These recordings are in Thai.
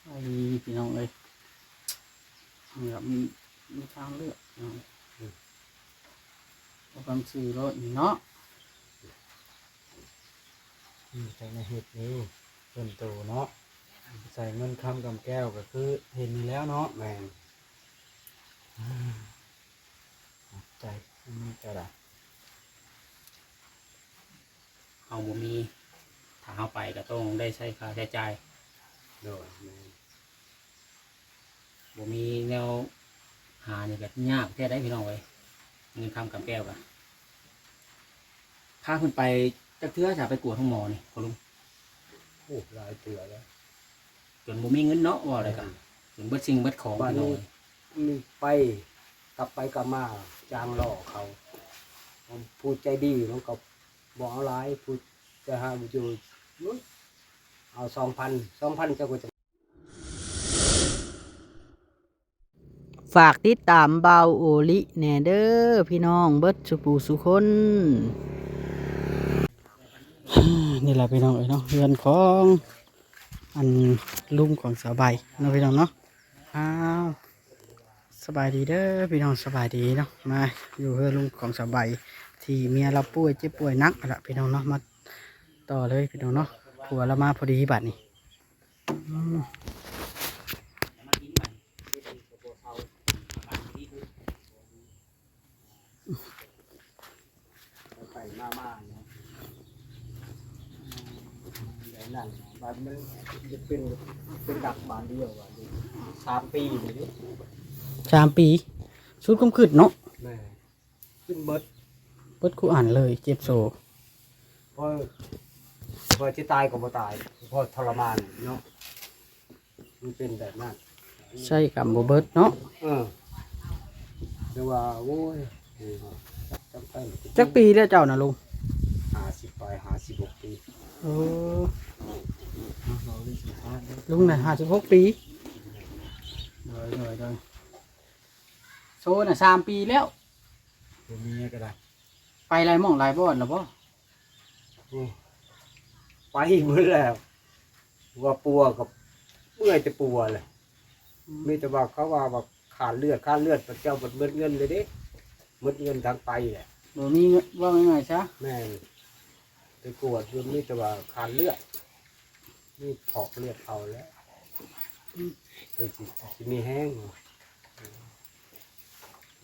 ไอ้พี่น้องเลยแบบมีทางเลือกเนาะความสื่อรถเนาะใส่ในเห็ดนี้เพิ่นโตเนาะใส่เงินคำกำแก้วก็คือเห็นนี่แล้วเนาะแม่นใจมันจะได้ เอาบ่มีถ้าเอาไปก็ต้องได้ใช้ค่าใช้จ่าย โดยแม่น บ่มีแนวหานี่ก็ยากแท้ได้พี่น้องเว้ยเงินคำกับแก้วกันพาขึ้นไปจักเทื่อจะไปกวดห้องหมอนี่พ่อลุง โอ้หลายเตือแล้ว จนบ่มีเงินเนาะว่าอะไรกันจนเบิดสิ่งเบิดของ บ้าน พี่น้อง นี้ เว้ย มีไปกลับไปกลับมาจางหล่อเขาผมพูดใจดีมันก็บอกเอาหลายพูดจะหาอยู่นู้นเอา2,000เจ้าก็จะ ฝากติดตามเบาโอลิแหน่เด้อพี่น้องเบิดสุปูสุคน นี่แหละพี่น้องเอ้ยเนาะเรือนของอันลุงของสาวใบเนาะพี่น้องเนาะอ้าวสบายดีเด้อพี่น้องสบายดีเนาะมาอยู่เฮือนลุงของสาวใบที่เมียเราป่วยเจ็บป่วยหนักนั่นละพี่น้องเนาะมาต่อเลยพี่น้องเนาะผัวเรามาพอดีบัดนี้อืม ไปมาเนี่ยอย่างนั้นบ้านมันจะเป็นดักบานเดียววันนี้3 ปีเลยนี่ 3 ปีชุดคุ้มขึ้นเนาะ แม่ขึ้นเบิด เปิดคู่อ่านเลยเจ็บโซ พอจะตายก็บ่ตายพอทรมานเนาะมันเป็นแบบนั้น ใช่กับโบเบิร์ตเนาะ เรียกว่าโว้ยจำเป็น จักปีแล้วเจ้านะลุง 50 ไป56 ปี โอ้ เราเรียกสิบห้าเด้อ ลุงน่ะ56 ปีเลยโซน่ะ3 ปีแล้ว ตัวเมียก็ได้ ไปไรหม่องไรบ่อนหรอบ่ โอ้ไปหมดแล้วว่าปัวกับเมื่อยจะปัวเลยมีแต่ว่าเขาว่าขาดเลือดพระเจ้าหมดเงินเลยเด้หมดเงินทางไปแหละ บ่มีเงินว่าง่ายๆซะ แม่ไปกวดมันมีแต่ว่าขาดเลือดนี่ถอกเลือดเอาแล้วเดี๋ยวสิมีแห้ง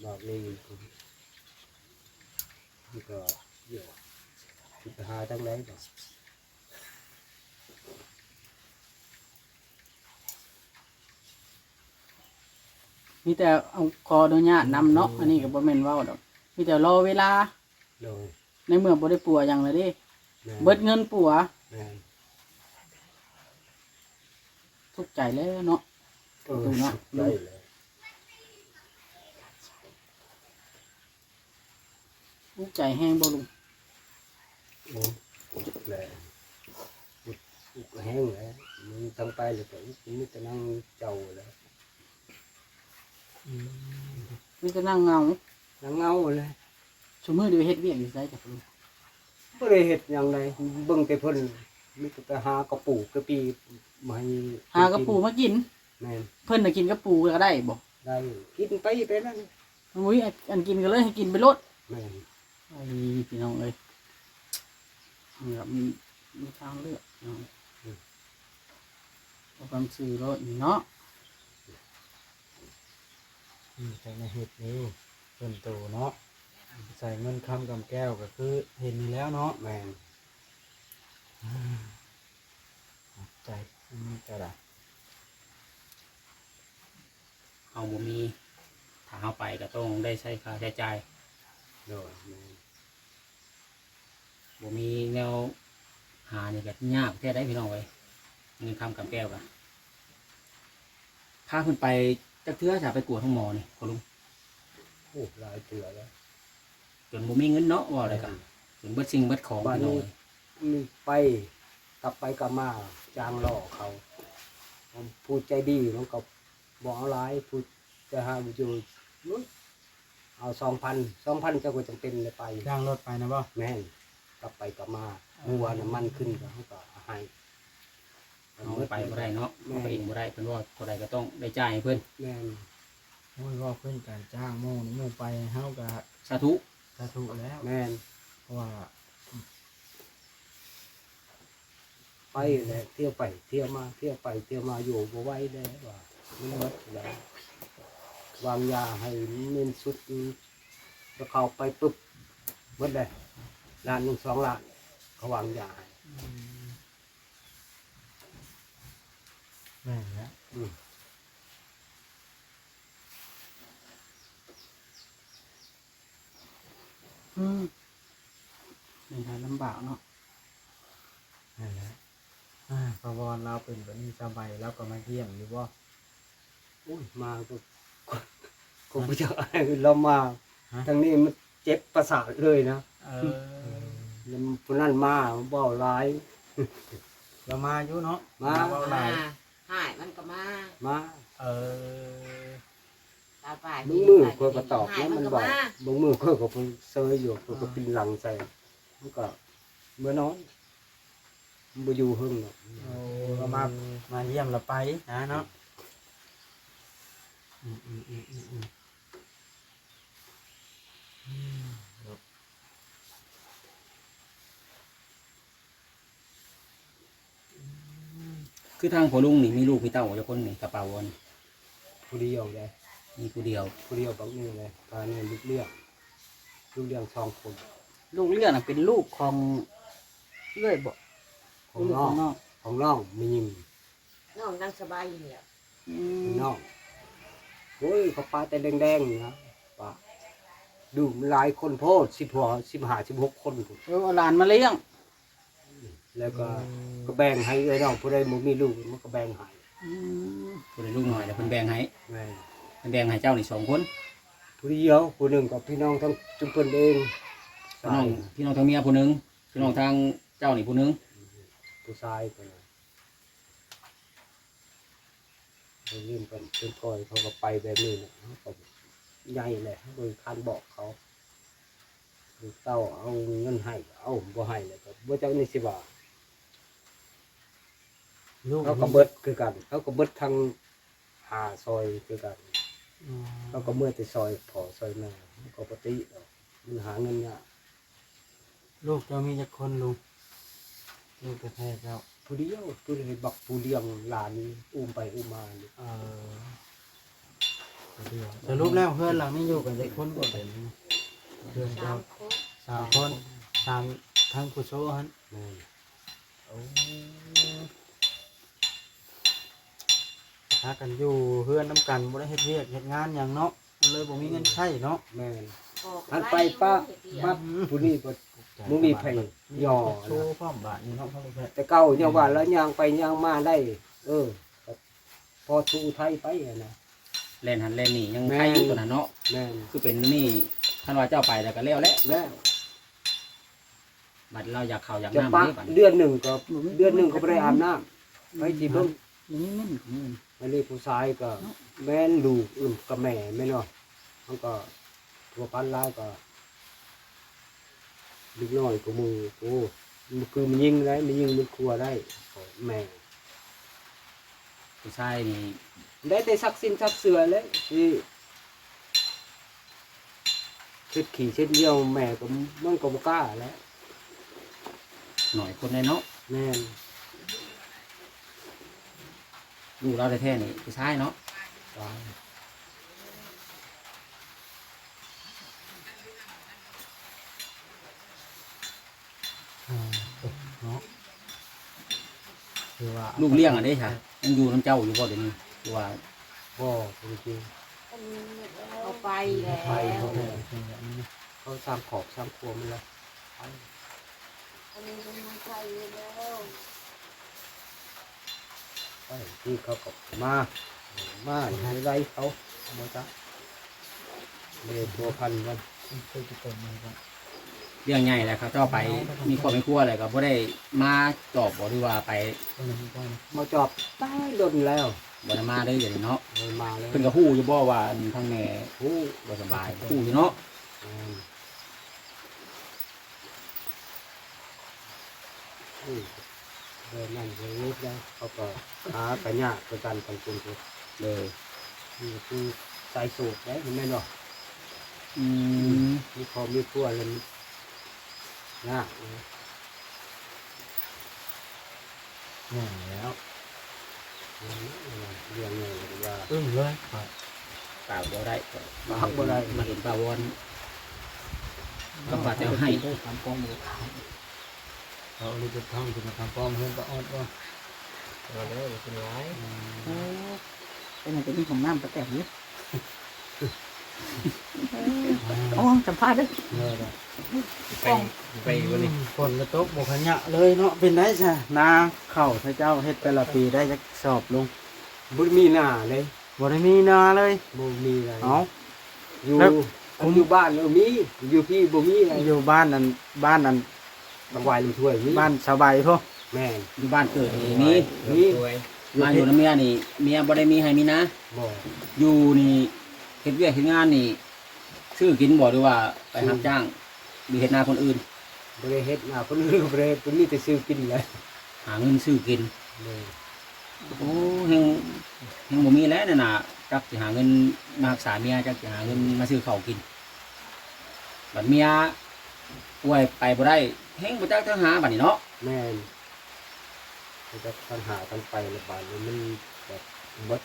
บอกนี่นี่ก็เยอะที่ไปหาทั้งแรงก็ มีแต่เอาคออนุญาตนำเนาะอันนี้ก็บ่แม่นเว้าดอกมีแต่รอเวลา โดย ในเมื่อบ่ได้ปัวหยังเลยเด้ แม่ เบิดเงินปัว แม่ ทุกข์ใจแล้วเนาะ ดูเนาะ ได้เลย ทุกข์ใจแห้งบ่ลุง โอ้แหละอุกแห้งแล้วมันตั้งไปเลยแต่นี่จะนั่งเจ้าแล้ว มีแต่นั่งเหงา นั่งเงาเลย ซุมื้อเดียวเฮ็ดเวียกอยู่ไสจ้ะลุง ไม่ได้เห็ดอย่างไรเบิ่งแต่เพิ่นมีแต่ไปหากระปูกระปีมาให้ หากระปูมากิน แม่น เพิ่นน่ะกินกระปูก็ได้บ่ ได้กินไปนั่น มุ้ยอันกินก็เลยให้กินไปโลด แม่น ไอ้พี่น้องเอ้ยแบบมีทางเลือกเนาะความสื่อรถเนาะ ใส่ในเห็ดนี้เพิ่นโตเนาะใส่เงินคำกำแก้วก็คือเห็นนี่แล้วเนาะแม่นใจมันจะได้ เอาบ่มีถ้าเอาไปก็ต้องได้ใช้ค่าใช้จ่าย โดยแม่น บ่มีแนวหานี่ก็ยากแท้ได้พี่น้องเว้ยเงินคำกับแก้วกันพาขึ้นไปจักเทื่อจะไปกวดห้องหมอนี่พ่อลุง โอ้หลายเตือแล้ว จนบ่มีเงินเนาะว่าอะไรกันจนเบิดสิ่งเบิดของ บ้าน พี่น้อง นี้ เว้ย มีไปกลับไปกลับมาจางหล่อเขาผมพูดใจดีมันก็บอกเอาหลายพูดจะหาอยู่นู้นเอา2,000เจ้าก็จำเป็นเลยไป จ้างรถไปนะบ่ แม่นกลับไปกลับมาหัวน้ำมันขึ้นก็เขาก็ให้ เอาไปบ่ได้เนาะเอาไปเองบ่ได้เพิ่นว่าเท่าใดก็ต้องได้จ่ายให้เพิ่น แม่น โอ้ยว่าเพิ่นการจ้างหมู่นี่หมู่ไปเฮาก็ สาธุ สาธุแล้ว แม่น เพราะว่า ไปแหละเที่ยวไปเที่ยวมาเที่ยวไปเที่ยวมาอยู่บ่ไหวแล้วว่ามันหมดแล้ววางยาให้เน้นสุดแล้วเข้าไปปุ๊บหมดเลยล้านหนึ่งสองล้านเขาวางยาให้ แม่นแล้ว อืม นี่ฮะลำบากเนาะนั่นแหละพอวอนเราเป็นแบบนี้สบายแล้วก็มาเยี่ยมอยู่บ่ โอ้ยมาก็คงไม่จะอะไรเรามาทางนี้มันเจ็บประสาทเลยนะ แล้วผู้นั้นมาเบ้าร้าย เรามาอยู่เนาะ มา เว้าหลาย หายมันก็มา มา เออ ตาป่าย บางมือเพื่อก็ตอบ หาย แล้ว มั มัน น ก็ บอก มา บางมือเพื่อก็เพิ่งเซยอยู่เพื่อก็ปินหลังใส่มันก็เมื่อนอนมันบ่อยู่หึ่งหรอก โอ้เรามาเยี่ยมเราไปนะเนาะอืม คือทางพ่อลุงนี่มีลูกมีเต้าอยู่คนนี่กระเป๋าอัน ผู้เดียวเลย มีผู้เดียว ผู้เดียวบางมือเลยตอนนี้ลูกเลี้ยงสองคน ลูกเลี้ยงน่ะเป็นลูกของเอื้อยบ่ ของ ลูก น้อ ของ ง น้อง ของน้องมียิง น้องนั่งสบายอยู่เนี่ย อื ของ ม น้องโอ้ยเขาปลาแต่แดงๆนะปลาดูหลายคนโพด15 16 คนพุ่น เอาหลานมาเลี้ยง แล้วก็แบ่งให้ไอ้น้องผู้ใดบ่มีลูกมันก็แบ่งให้ อืม ผู้ใดลูกน้อยแล้วเพิ่นแบ่งให้ แม่น เพิ่นแบ่งให้เจ้านี่สองคน ผู้เดียวผู้หนึ่งกับพี่น้องทั้งจุมเพิ่นเอง พี่น้องทางเมียผู้หนึงพี่น้องทางเจ้านี่ผู้หนึง ผู้ชายคนนั้นเขาเล่นเป็นก้อยเขาก็ไปแบบนี้นะเขาก็ใหญ่เลยโดยคันบอกเขาลูกเต้าเอาเงินให้เอาบ่ให้เลยก็บ่เจ้านี่สิบ่า ลูก เขาก็เบิดคือกัน เขาก็เบิดทางหาซอยคือกัน เขาก็เมื่อแต่ซอยพอซอยแม่มันก็ปกติดอกมันหาเงินยาก ลูกเจ้ามีจักคนลุงลูกแท้ๆเจ้า ผู้เดียวผู้เดียวบักผู้เลี้ยงหลานอุ้มไปอุ้มมานี่ เออเดียวสรุปแล้วเพื่อนหลังนี้อยู่กันจักคนก็เป็นเพื่อน สา เจ้าม คน 3 คน3ทั้งผู้โชว์หัน แม่น โอ้ถ้ากันอยู่เพื่อนน้ำกันบ่ได้เฮ็ดเวียกเฮ็ดงานหยังเนาะมันเลยบ่มีเงินใช้เนาะ แม่น ออก อันไปป้าปั๊บผู้นี้ก็มึงมีไผย่อ โชว์พร้อมบาทนี่เนาะพ่อลูกแพทย์ แต่เก่าเนี่ยว่าแล้วย่างไปย่างมาได้ ก็พอสู้ไทยไปอะนะ แล่นหันแล่นนี่ยัง แม่ ใครอยู่ตัวนั้นเนาะ แม่น คือเป็นนี่ท่านว่าเจ้าไปแล้วก็แล้วแหละ แล้ว บัดเราอยากเข้าอยาก จะ น้ำ ปะ นี่บัด เดือนหนึ่งก็บ่ได้อาบน้ำไปที่เบิ่ง นี่มันนี่ อันนี้ผู้ชายก็แม่นลูกกับแม่แม่นเนาะมันก็ตัวพันหลายก็ลูกน้อยก็มือโอ้มันคือมันยิงได้มันยิงมันครัวได้แม่ ผู้ชายนี่ ได้แต่ซักสิ้นซักเสือเลยที่เช็ดขี่เช็ดเยี่ยวแม่ก็มันก็บ่กล้าแล้ว หน่อยคนในเนาะ แม่น ลูกเราแท้ๆนี่ผู้ชายเนาะ ตาย เนาะคือว่า ลูกเลี้ยงอ่ะเด้ค่ะยังอยู่น้ำเจ้าอยู่บ่เดี๋ยวนี้คือว่า พ่อจริง เอาไปแล้ว ไป โอ เขา เค เลย โอเคอันนี้ เขาสร้างขอบสร้างครัวมันแล้ว อันนี้มันไปแล้ว ไปที่เขาก็มาในไรเขาบ่จ้ะเลยตัวพันกัน เคยติดต่อมาก่อน เรื่องใหญ่แหละครับเจ้าไปมีครอบมีครัวอะไรก็บ่ได้มาตอบบ่หรือว่าไป คนนึงก่อน มาจอบตายดนแล้ว บ่ได้มาเลยเดี๋ยวนี้เนาะ เลยมาแล้ว เพิ่นก็ฮู้อยู่บ่ว่าอันทางแม่ โอ้ บ่สบายฮู้อยู่เนาะ โอ้ เลยนั่นเลยนิดแล้วเขาก็หากระยะประกันของคุณคือ เลย นี่คือสายสูบได้เห็นไหมเนาะ อืม มีพอมีครัวแล้วยากนะนี่แล้วเรียงเลยว่า เลยครับ ปากบ่ได้ ปากบ่ได้ มาเห็นปลาวอนก็ปาจะให้ ทำป้องมือ เขาเลยจะท่องจะมาทำป้อมเพื่อนก็ออดว่า เราได้เป็นไรเป็นอะไรเป็นของน้ำประแตกนี้โอ้สัมภาษณ์ด้วย เลยนะ ไปวันนี้ ฝนกระตกบกขยะเลยเนาะเป็นไรใช่นาเข่าพระเจ้าเฮ็ดแต่ละปีได้จักสอบลง บุมีหน้าเลย บ่ได้มีนาเลย บุมีอะไร เอา อยู่ แล้ว ผมอยู่บ้านแล้วมีอยู่พี่บุมีอะไร อยู่บ้านนั้น ตะวายลำถ้วยมี บ้านสบายพ่อ แม่น อยู่บ้านเกิดนี่มี มี มาอยู่น้ำเมียนี่เมียบ่ได้มีให้มีนะ บ่ อยู่นี่เฮ็ดเวียกเฮ็ดงานนี่ซื้อกินบ่หรือว่าไปรับจ้างหรือเฮ็ดนาคนอื่น บริเฮ็ดหน้าคนอื่นบริเฮ็ดคนนี้แต่ซื้อกินเลย หาเงินซื้อกิน เลย โอ้แฮงบ่มีแล้วนั่นน่ะจักสิหาเงินมารักษาเมียจักสิหาเงินมาซื้อข้าวกินบัดเมียป่วยไปบ่ได้แฮงบ่จักทางหาบัดนี้เนาะ แม่นมันจะปัญหากันไประบาดนี้มันแบบเบด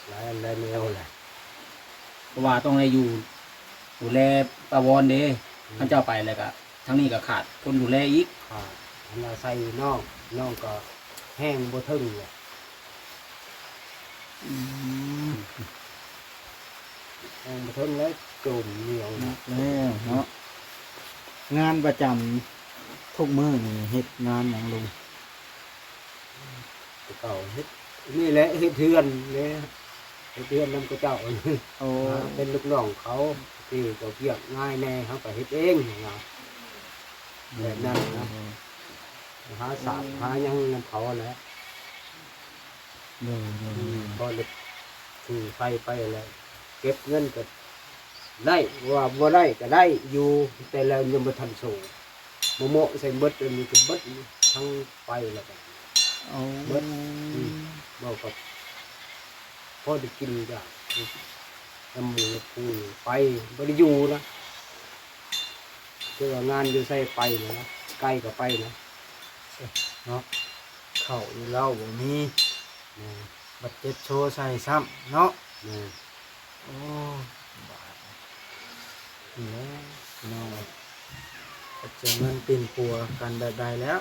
หลายอันหลายแนวแหละ เพราะว่าต้องได้อยู่ดูแลปาวอนเด้ท่านเจ้าไปแล้วก็ทั้งนี้ก็ขาดคนดูแลอีก ขาดอันละใส่น้องก็แห้งบ่ถึงเลยแห้งบ่ถึงแล้วจมเหนียวนะ แล้วเนาะงานประจำทุกมื้อนี่เฮ็ดงานหยังลง เก่าเฮ็ดนี่แหละเฮ็ดเทือนเลยเฮ็ดเทือนนำกระเจ้า โอ้ เป็นลูกน้องเขาที่ก็เกียกง่ายแน่เขาก็เฮ็ดเองนะแบบนั้นนะหาสาบหาหยังนำเขาแหละ เด้อ พอเลยถือไฟไปแล้วเก็บเงินก็ได้ว่าบ่ได้ก็ได้อยู่แต่แล้วยังบ่ทันสูงโมใส่เบิดอันนี้ก็เบิดทั้งไปแล้วก็ เอา บ่กับพอได้กินจ้ะน้ำหมูปูไปบ่ได้อยู่นะคือว่างานอยู่ใส่ไปนะใกล้ก็ไปนะ เนาะเข้าอยู่แล้วบ่มีบัดเจ็บโชว์ใส่ซ้ำเนาะ นะ โอ้บาดนี่แหละพี่น้องก็เจอเงินปิ่นปัวกันแบบใดแล้ว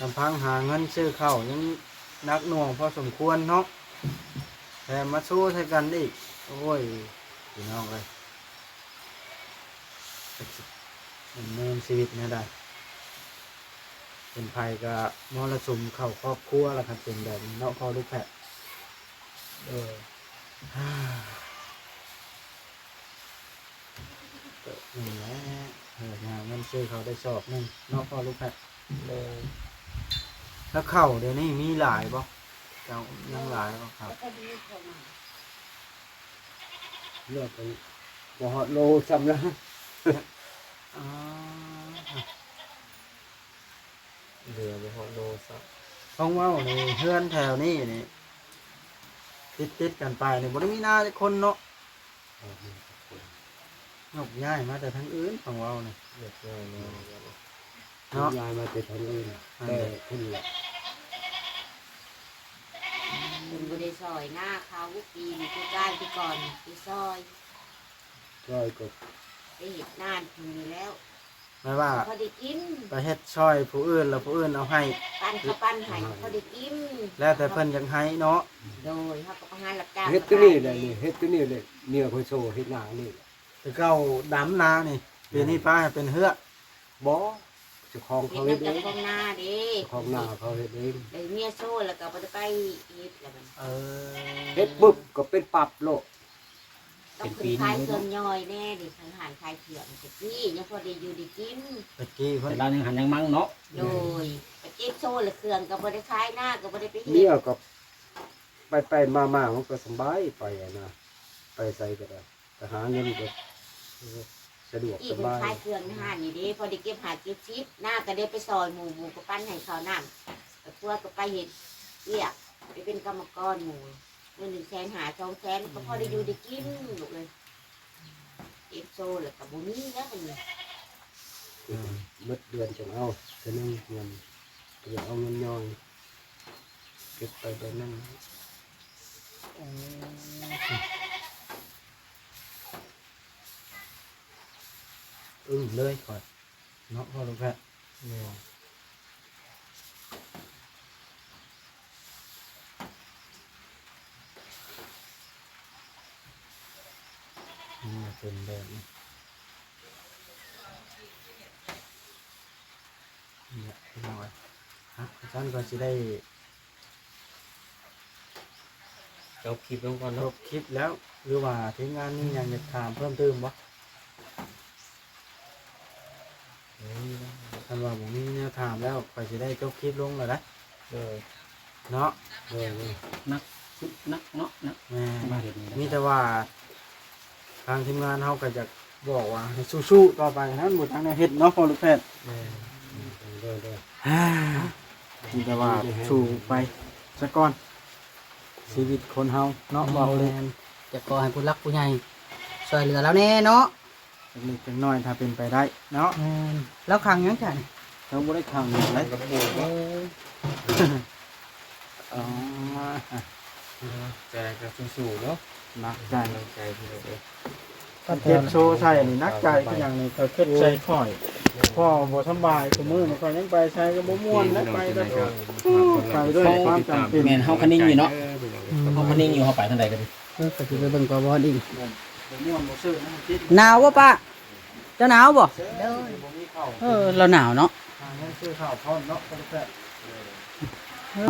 ลำพังหาเงินซื้อข้าวยังหนักหน่วงพอสมควรเนาะแต่มาสู้ใช้กันอีกโอ้ยพี่น้องเลยดำเนินชีวิตเนี่ยได้ เป็นภัยกับมรสุมเข้าครอบครัวแล้วครับเป็นแบบนี้เนาะพอลูกแพะนี่แหละงานมันซื้อเขาได้สอบหนึงเนาะพอลูกแพะแล้วเข่าเดี๋ยวนี้มีหลายบ่เจ้ายังหลายบ่ครับ แล้วก็ดีเข้ามา เลือกเป็นบ่ฮอดโลซ้ำแล้ว อ๋อเดือบ่ฮอดโลซับห้องเว้าในเฮือนแถวนี้นี่ติดกันไปนี่บ่ได้มีหน้าคนเนาะนกย้ายมาแต่ทางอื่นของเว้านี่เรียบร้อยแล้วเนาะ ยายมาแต่ทางอื่นแต่ขึ้นแหละ เป็นบริซอยหน้าเขาปีนที่ก้านที่ก่อนที่ซอย ร้อยก็ ได้เห็ดนานถึงนี้แล้ว ไม่ว่า พอได้กิน ไปเฮ็ดช่อยผู้อื่นแล้วผู้อื่นเอาให้ ปั้นข้าวปั้นไห้พอได้กิน แล้วแต่เพิ่นยังให้เนาะ โดยเขาก็ไปหารับจ้าง เฮ็ดตัวนี้เลยนี่เฮ็ดตัวนี้เลยเมียคนโซเฮ็ดหน้านี่ ไปเก้าดำนานี่ปีนี้ป้าให้เป็นเฮือก บ่เจ้าของ เห็ เขา ด เฮ็ด น้ำ เอ จาก ง ของหน้าเด้ เจ้าของหน้าเขาเฮ็ดเอง เลยเมียโซ่แล้วก็บ่ได้ไปเฮ็ดแล้วมัน เออ เฮ็ดปุ๊บก็เป็นปรับโลก ต้องขึ้นขายเครื่องย่อยแน่ดิทางหารขายเถื่อนตะกี้ยังพอได้อยู่ได้กิน ตะกี้เพิ่ แต่ น เรายังหันยังมั่งเนาะ โดยตะกี้โซ่ละเครื่องก็บ่ได้ขายหน้าก็บ่ได้ไปเฮ็ เมีย ด ก็ไปมามันก็สบายไปอะนะไปใส่ก็ได้แต่หาเงินก็สะดวก อี ส เพิ่น บาย ขายเครื่องในห้างนี่เด้พอได้เก็บหาเก็บชิปหน้าก็ได้ไปซอยหมู่ก็ปั้นให้เขาน้ำ พัวก็ไปเห็ดเรียกไปเป็นกรรมกรหมู่เงิน100,000 200,000ก็พอได้อยู่ได้กินลูกเลยเอฟโซแล้วก็บ่มีแล้วมันนี่ เมื่อเดือนจะเอาจะนึ่งเงินจะเอาเงินย่อยเก็บไปได้นั่งเลยก่อนเนาะพ่อลูกแพทย์นี่เป็นแบบนี้เนี่ยพี่น้อยฮะท่านก็จะได้จบคลิปลงก่อนจบคลิปแล้วหรือว่าทีมงานนี่ยังจะถามเพิ่มเติมบ่ท่านว่าผมมีแนวถามแล้วก็จะได้จบคลิปลงแล้วนะเนาะ นักเนาะนัก แม่ มาเห็นนี่ มีแต่ว่าทางทีมงานเขาก็จะบอกว่าให้สู้ๆต่อไปนั้นหมดทางแนวเฮ็ดเนาะพ่อลูกแพทย์มีแต่ว่าสู้ไปซะก่อนชีวิตคนเฮาเนาะบอกเลย จะขอให้ผู้รักผู้ใหญ่ช่วยเหลือแล้วแน่เนาะ เล็กๆน้อยๆถ้าเป็นไปได้เนาะ แล้วครั้งยังจ้ะนี่ เขาบ่ได้ทำอะไรกับหมู่ว่าอ๋อ ใจก็สู้ๆเนาะ นักใจ ใจที่เรา เก็บโชว์ใส่นี่นักใจคืออย่างนี้ก็เก็บใส่ข่อยพ่อบ่สำบายคือมือมันก็ยังไปใช้ก็บ่ม่วนแล้วไปแล้วก็ไปด้วยความจำเป็น แม่นเฮาคันนิ่งอยู่เนาะเฮาคันนิ่งอยู่เฮาไปทางใดก็ดี ก็สิไปเบิ่งกบอนอีก บ่ม่วนบ่ซื้อนะคิด หนาวบ่ป้าเจ้าหนาวบ่ เด้อ บ่มีข้าว เราหนาวเนาะ หาเงินซื้อข้าวพร้อมเนาะก็ได้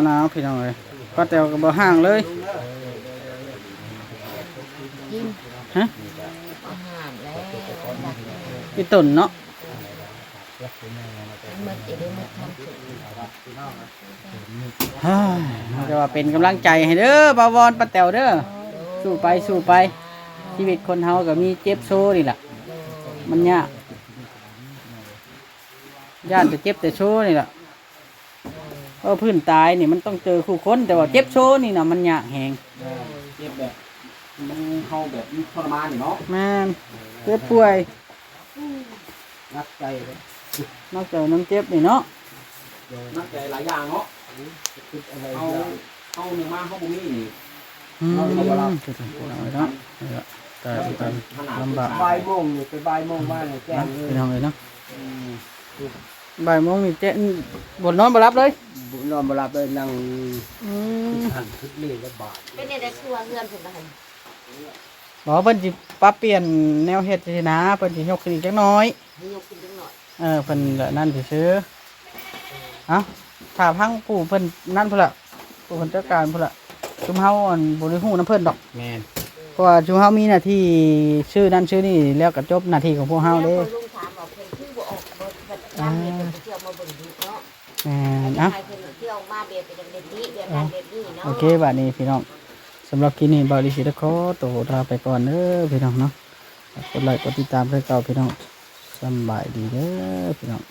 หนาวพี่น้องเอ้ยป้าแตวก็บ่ห่างเลย กิน ฮะ อาหารแล้ว พี่ต้นเนาะ มันจะได้มาทำสุข เฮ้ยมันจะว่าเป็นกำลังใจให้เด้อบ่าวอนป้าแตวเด้อสู้ไปสู้ไป ชีวิตคนเฮาก็มีเจ็บโซ่นี่ล่ะมันยากย่านแต่เจ็บแต่โซ่นี่ล่ะเพราะพื้นตายนี่มันต้องเจอคู่คนแต่ว่าเจ็บโซ่นี่น่ะมันยากแฮง เจ็บแบบมันเฮาแบบทรมานเนาะ แม่นเจ็บป่วย นักใจเลย นอกจากน้ำเจ็บนี่เนาะ นักใจหลายอย่างเนาะ คิดอะไร เอาหนึ่งมาเฮาบ่มีนี่ เนาะแต่ลำบาก บ่ายโมงนี่ไปบ่ายโมงมาเนี่ยแจ้งเลย พี่น้องเลยเนาะบ่ายโมงนี่เจ๊บนนอนบ่รับเลย บุญนอนบ่หลับเลยนั่ง อืม หันคิดเล่และบาท เป็นได้ครัวเฮือนผมบ้าน บอกว่าเพิ่นสิปรับเปลี่ยนแนวเฮ็ดสินะเพิ่นสิยกขึ้นอีกจักหน้อย ให้ยกขึ้นจังหน่อย เพิ่นก็นั่นสิซื้อเอ้าถ้าพังปู่เพิ่นนั่นพุ่นล่ะปู่เพิ่นจัดการพุ่นล่ะชุมเฮาอันบ่ได้ฮู้นำเพิ่นดอก แม่น เพราะว่าชุมเฮามีหน้าที่ชื่อนั่นชื่อนี่แล้วก็จบหน้าที่ของพวกเฮาเด้ แล้วลุงถามบอกเพิ่นคือบ่ออกบ่เพิ่นตามเฮ็ดเพิ่นเที่ยวมาเบิ่งดูเนาะ แม่น ให้ อ่ะ เพิ่นเที่ยวมาแบบเป็นแบบนี้แบบนั้นแบบนี้เนาะ โอเคบัดนี้พี่น้องสำหรับคลิปนี้บ่าวดิสิตะขอตัวลาไปก่อนเด้อพี่น้องเนาะกดไลค์กดติดตามเพื่อเก่าพี่น้องสำบายดีเด้อพี่น้อง